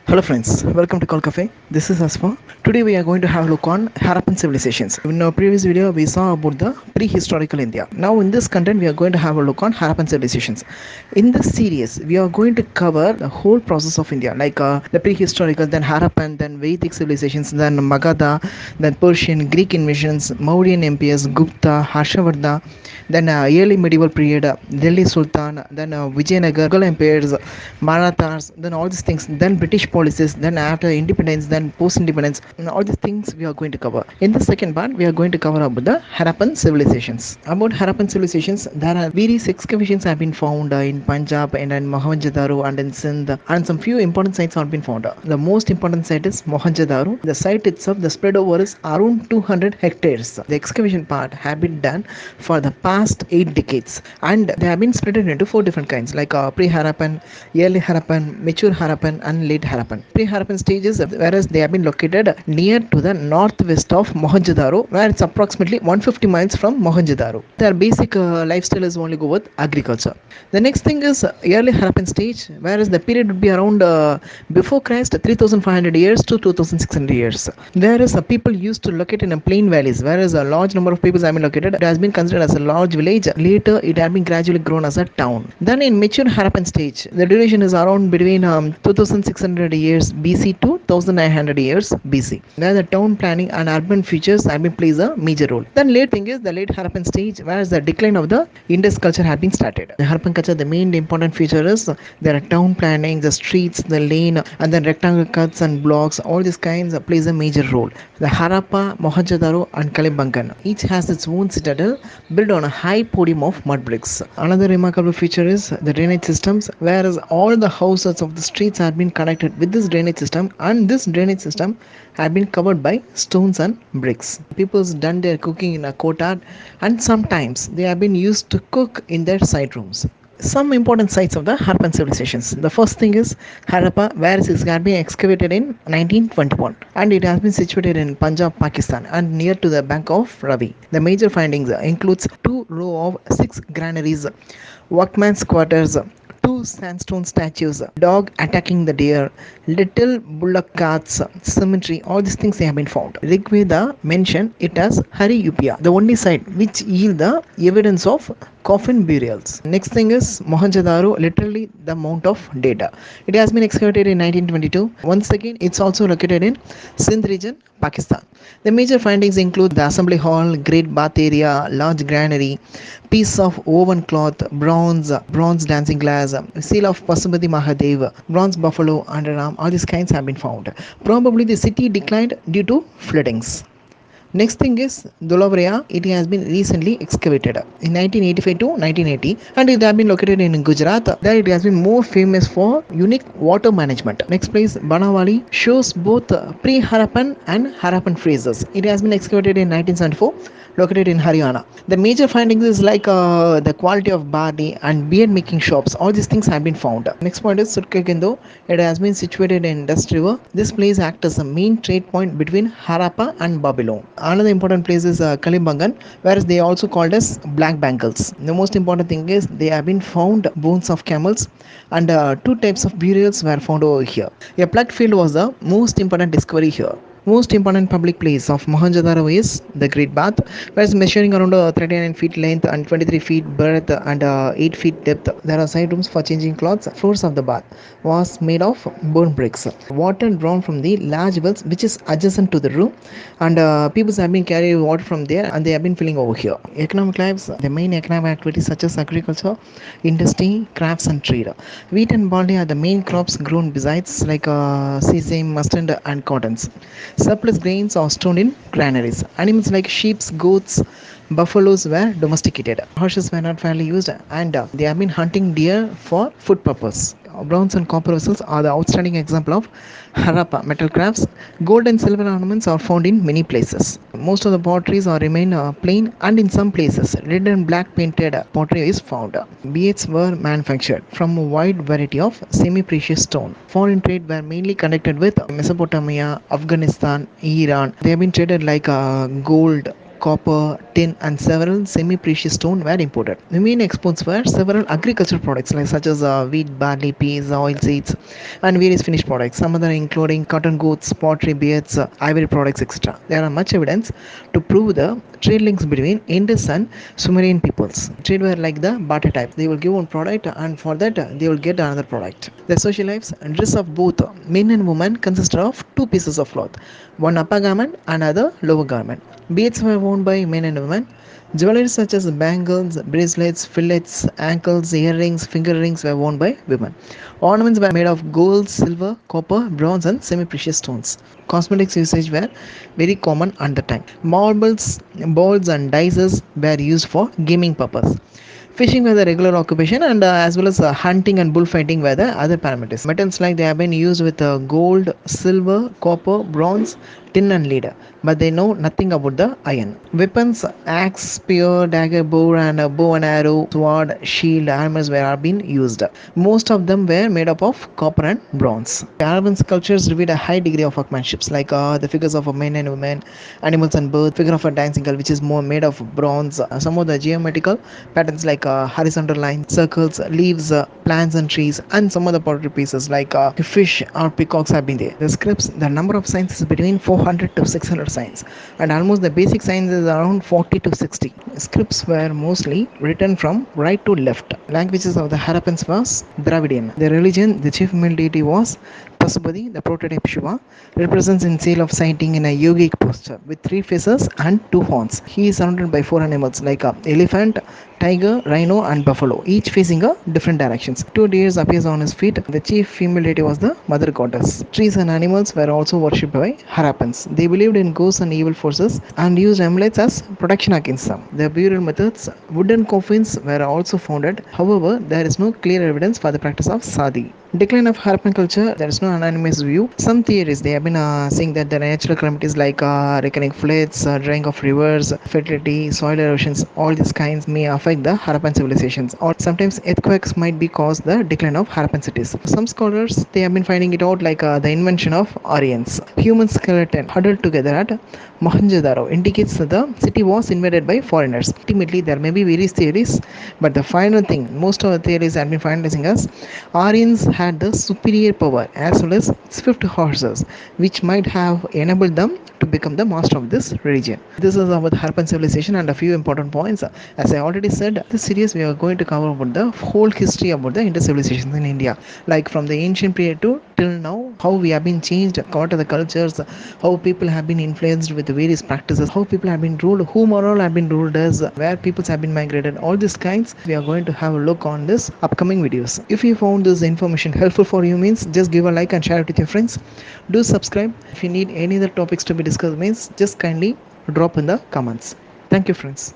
Hello friends, welcome to Call Cafe. This is Asfa. Today we are going to have a look on Harappan civilizations. In our previous video we saw about the prehistorical India. Now in this content we are going to have a look on Harappan civilizations. In this series we are going to cover the whole process of India like the prehistorical, then Harappan, then Vedic civilizations, then Magadha, then Persian, Greek invasions, Mauryan empires, Gupta, Harshavardhana, then early medieval period, Delhi Sultan, then Vijayanagar, Mughal empires, Marathas, then all these things, then British policies, then after independence, then post-independence, all these things we are going to cover. In the second part, we are going to cover about the Harappan civilizations. About Harappan civilizations, there are various excavations have been found in Punjab and in Mohenjo-daro and in Sindh, and some few important sites have been found. The most important site is Mohenjo-daro. The site itself, the spread over is around 200 hectares. The excavation part have been done for the past 8 decades, and they have been split into four different kinds like pre-Harappan, early Harappan, mature Harappan, and late Harappan. Pre-Harappan stages, whereas they have been located near to the northwest of Mohenjo-daro, where it's approximately 150 miles from Mohenjo-daro. Their basic lifestyle is only go with agriculture. The next thing is early Harappan stage, whereas the period would be around before Christ 3500 years to 2600 years. Whereas people used to locate in a plain valleys, whereas a large number of people have been located. It has been considered as a large village. Later, it has been gradually grown as a town. Then in mature Harappan stage, the duration is around between 2600 years BC to 1900 years BC, where the town planning and urban features have been plays a major role. Then late thing is the late Harappan stage, where the decline of the Indus culture had been started. The Harappan culture, the main important feature is their town planning, the streets, the lane, and then rectangle cuts and blocks. All these kinds plays a major role. The Harappa, Mohenjo-daro, and Kalibangan each has its own citadel built on a high podium of mud bricks. Another remarkable feature is the drainage systems, whereas all the houses of the streets have been connected with this drainage system, and this drainage system have been covered by stones and bricks. People's done their cooking in a courtyard, and sometimes they have been used to cook in their side rooms. Some important sites of the Harappan civilizations. The first thing is Harappa, where it has been excavated in 1921, and it has been situated in Punjab, Pakistan, and near to the bank of Ravi. The major findings includes two row of six granaries, workman's quarters, two sandstone statues, dog attacking the deer, little bullock carts, cemetery, all these things they have been found. Rigveda mentioned it as Hari Upia, the only site which yield the evidence of coffin burials. Next thing is Mohenjo-daro, literally the Mount of Data. It has been excavated in 1922. Once again, it's also located in Sindh region, Pakistan. The major findings include the assembly hall, great bath area, large granary, piece of woven cloth, bronze dancing glass, seal of Pasupati Mahadev, bronze buffalo underarm. All these kinds have been found. Probably the city declined due to floodings. Next thing is Dolavria. It has been recently excavated in 1985 to 1980, and it has been located in Gujarat. There it has been more famous for unique water management. Next place, Banawali, shows both pre-Harappan and Harappan phrases. It has been excavated in 1974, located in Haryana. The major findings is like the quality of barley and beer making shops. All these things have been found. Next point is Sutkekendo. It has been situated in Dust River. This place acts as a main trade point between Harappa and Babylon. Another important place is Kalibangan, whereas they are also called as Black Bangles. The most important thing is they have been found bones of camels, and two types of burials were found over here. A plugged field was the most important discovery here. Most important public place of Mohenjo-daro is the Great Bath, where it's measuring around 39 feet length and 23 feet breadth and 8 feet depth. There are side rooms for changing clothes. Floors of the bath was made of bone bricks. Water drawn from the large wells which is adjacent to the room, and people have been carrying water from there and they have been filling over here. Economic lives, the main economic activities such as agriculture, industry, crafts and trade. Wheat and barley are the main crops grown besides like sesame, mustard and cottons. Surplus grains are stored in granaries. Animals like sheep, goats, buffaloes were domesticated. Horses were not fairly used, and they have been hunting deer for food purpose. Bronze and copper vessels are the outstanding example of Harappa metal crafts. Gold and silver ornaments are found in many places. Most of the potteries are remain plain, and in some places red and black painted pottery is found. Beads were manufactured from a wide variety of semi-precious stone. Foreign trade were mainly connected with Mesopotamia, Afghanistan, Iran. They have been traded like gold, copper, tin, and several semi-precious stone were imported. The main exports were several agricultural products like such as wheat, barley, peas, oilseeds, and various finished products. Some other including cotton goods, pottery, beads, ivory products, etc. There are much evidence to prove the trade links between Indus and Sumerian peoples. Trade were like the barter type. They will give one product and for that they will get another product. The social lives and dress of both men and women consisted of two pieces of cloth, one upper garment and other lower garment. Beads were worn by men and women. Jewelry such as bangles, bracelets, fillets, ankles, earrings, finger rings were worn by women. Ornaments were made of gold, silver, copper, bronze, and semi-precious stones. Cosmetics usage were very common at the time. Marbles, balls, and dice were used for gaming purpose. Fishing was a regular occupation, and as well as hunting and bullfighting were the other parameters. Metals like they have been used with gold, silver, copper, bronze, tin, and lead, but they know nothing about the iron. Weapons, axe, spear, dagger, bow and arrow, sword, shield, armors were being used. Most of them were made up of copper and bronze. Arabian sculptures revealed a high degree of workmanship, like the figures of men and women, animals and birds, figure of a dancing girl, which is more made of bronze. Some of the geometrical patterns like horizontal lines, circles, leaves, plants and trees, and some of the pottery pieces like fish or peacocks have been there. The scripts, the number of signs is between 400 to 600 signs, and almost the basic signs is around 40 to 60. Scripts were mostly written from right to left. Languages of the Harappans was Dravidian. The religion, the chief male deity was Pasupati, the prototype Shiva, represents in seal of sighting in a yogic posture with three faces and two horns. He is surrounded by four animals like a elephant, tiger, rhino, and buffalo, each facing a different directions. Two deers appears on his feet. The chief female deity was the mother goddess. Trees and animals were also worshipped by Harappans. They believed in ghosts and evil forces and used amulets as protection against them. The burial methods, wooden coffins were also founded. However, there is no clear evidence for the practice of sadi. Decline of Harappan culture, there is no anonymous view. Some theories they have been saying that the natural calamities like recurring floods, drying of rivers, fertility, soil erosions, all these kinds may affect the Harappan civilizations, or sometimes earthquakes might be caused the decline of Harappan cities. Some scholars they have been finding it out like the invention of Aryans. Human skeleton huddled together at Mohenjo-daro indicates that the city was invaded by foreigners. Ultimately, there may be various theories, but the final thing, most of the theories have been finalizing as Aryans had the superior power as well as swift horses, which might have enabled them to become the master of this region. This is about Harappan civilization and a few important points. As I already said, this series we are going to cover about the whole history about the Indus civilizations in India, like from the ancient period to till now, how we have been changed, what are the cultures, how people have been influenced with the various practices, how people have been ruled, whom all have been ruled as, where peoples have been migrated, all these kinds. We are going to have a look on this upcoming videos. If you found this information helpful for you means just give a like and share it with your friends. Do subscribe. If you need any other topics to be discussed means just kindly drop in the comments. Thank you friends.